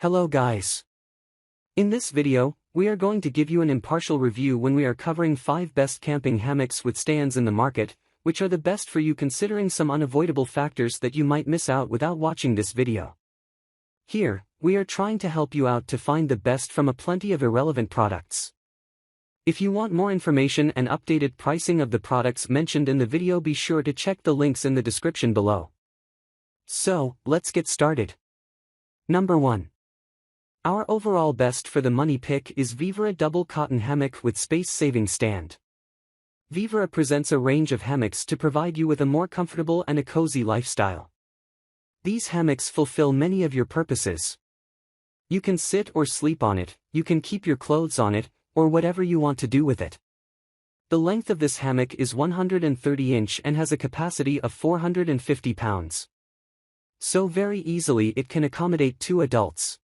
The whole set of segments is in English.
Hello guys. In this video, we are going to give you an impartial review when we are covering 5 best camping hammocks with stands in the market, which are the best for you considering some unavoidable factors that you might miss out without watching this video. Here, we are trying to help you out to find the best from a plenty of irrelevant products. If you want more information and updated pricing of the products mentioned in the video, be sure to check the links in the description below. So, let's get started. Number 1. Our overall best for the money pick is Vivere Double Cotton Hammock with Space-Saving Stand. Vivere presents a range of hammocks to provide you with a more comfortable and a cozy lifestyle. These hammocks fulfill many of your purposes. You can sit or sleep on it, you can keep your clothes on it, or whatever you want to do with it. The length of this hammock is 130 inch and has a capacity of 450 pounds. So very easily it can accommodate 2 adults.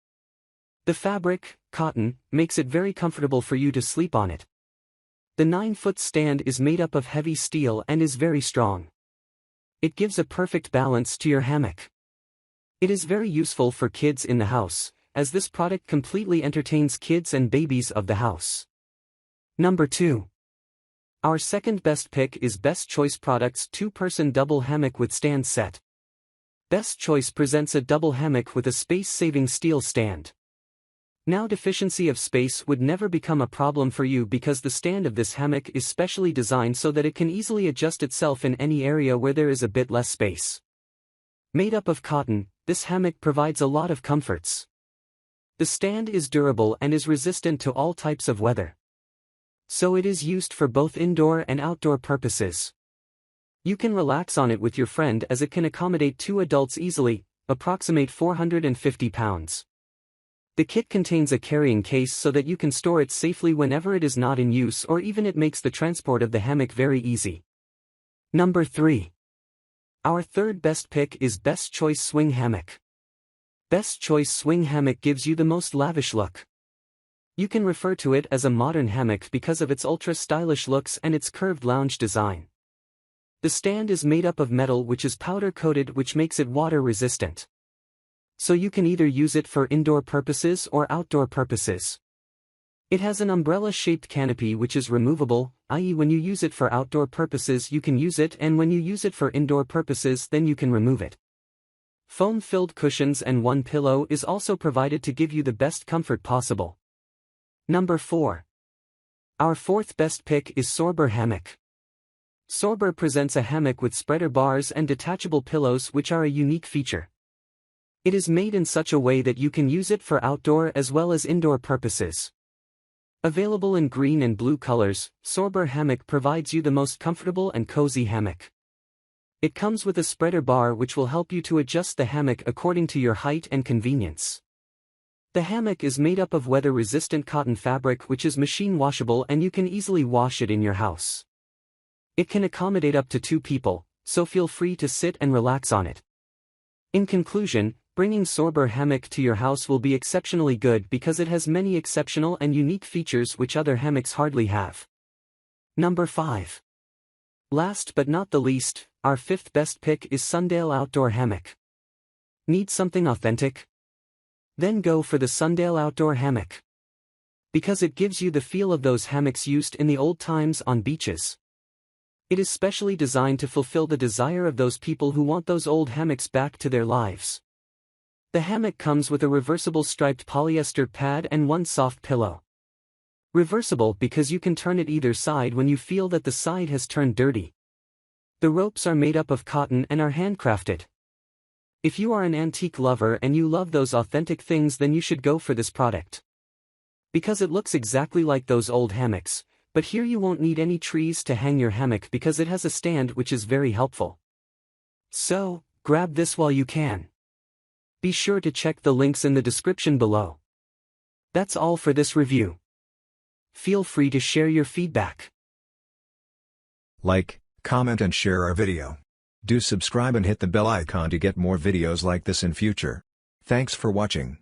The fabric, cotton, makes it very comfortable for you to sleep on it. The 9-foot stand is made up of heavy steel and is very strong. It gives a perfect balance to your hammock. It is very useful for kids in the house, as this product completely entertains kids and babies of the house. Number 2. Our second best pick is Best Choice Products 2-Person Double Hammock with Stand Set. Best Choice presents a double hammock with a space-saving steel stand. Now deficiency of space would never become a problem for you because the stand of this hammock is specially designed so that it can easily adjust itself in any area where there is a bit less space. Made up of cotton, this hammock provides a lot of comforts. The stand is durable and is resistant to all types of weather. So it is used for both indoor and outdoor purposes. You can relax on it with your friend as it can accommodate 2 adults easily, approximate 450 pounds. The kit contains a carrying case so that you can store it safely whenever it is not in use, or even it makes the transport of the hammock very easy. Number 3. Our third best pick is Best Choice Swing Hammock. Best Choice Swing Hammock gives you the most lavish look. You can refer to it as a modern hammock because of its ultra-stylish looks and its curved lounge design. The stand is made up of metal which is powder-coated, which makes it water-resistant. So you can either use it for indoor purposes or outdoor purposes. It has an umbrella-shaped canopy which is removable, i.e. when you use it for outdoor purposes you can use it, and when you use it for indoor purposes then you can remove it. Foam-filled cushions and 1 pillow is also provided to give you the best comfort possible. Number 4. Our fourth best pick is Sorbus Hammock. Sorbus presents a hammock with spreader bars and detachable pillows which are a unique feature. It is made in such a way that you can use it for outdoor as well as indoor purposes. Available in green and blue colors, Sorbus Hammock provides you the most comfortable and cozy hammock. It comes with a spreader bar which will help you to adjust the hammock according to your height and convenience. The hammock is made up of weather-resistant cotton fabric which is machine washable and you can easily wash it in your house. It can accommodate up to 2 people, so feel free to sit and relax on it. In conclusion, bringing Sorbus Hammock to your house will be exceptionally good because it has many exceptional and unique features which other hammocks hardly have. Number 5. Last but not the least, our fifth best pick is Sundale Outdoor Hammock. Need something authentic? Then go for the Sundale Outdoor Hammock. Because it gives you the feel of those hammocks used in the old times on beaches. It is specially designed to fulfill the desire of those people who want those old hammocks back to their lives. The hammock comes with a reversible striped polyester pad and 1 soft pillow. Reversible because you can turn it either side when you feel that the side has turned dirty. The ropes are made up of cotton and are handcrafted. If you are an antique lover and you love those authentic things, then you should go for this product. Because it looks exactly like those old hammocks, but here you won't need any trees to hang your hammock because it has a stand which is very helpful. So, grab this while you can. Be sure to check the links in the description below. That's all for this review. Feel free to share your feedback. Like, comment and share our video. Do subscribe and hit the bell icon to get more videos like this in future. Thanks for watching.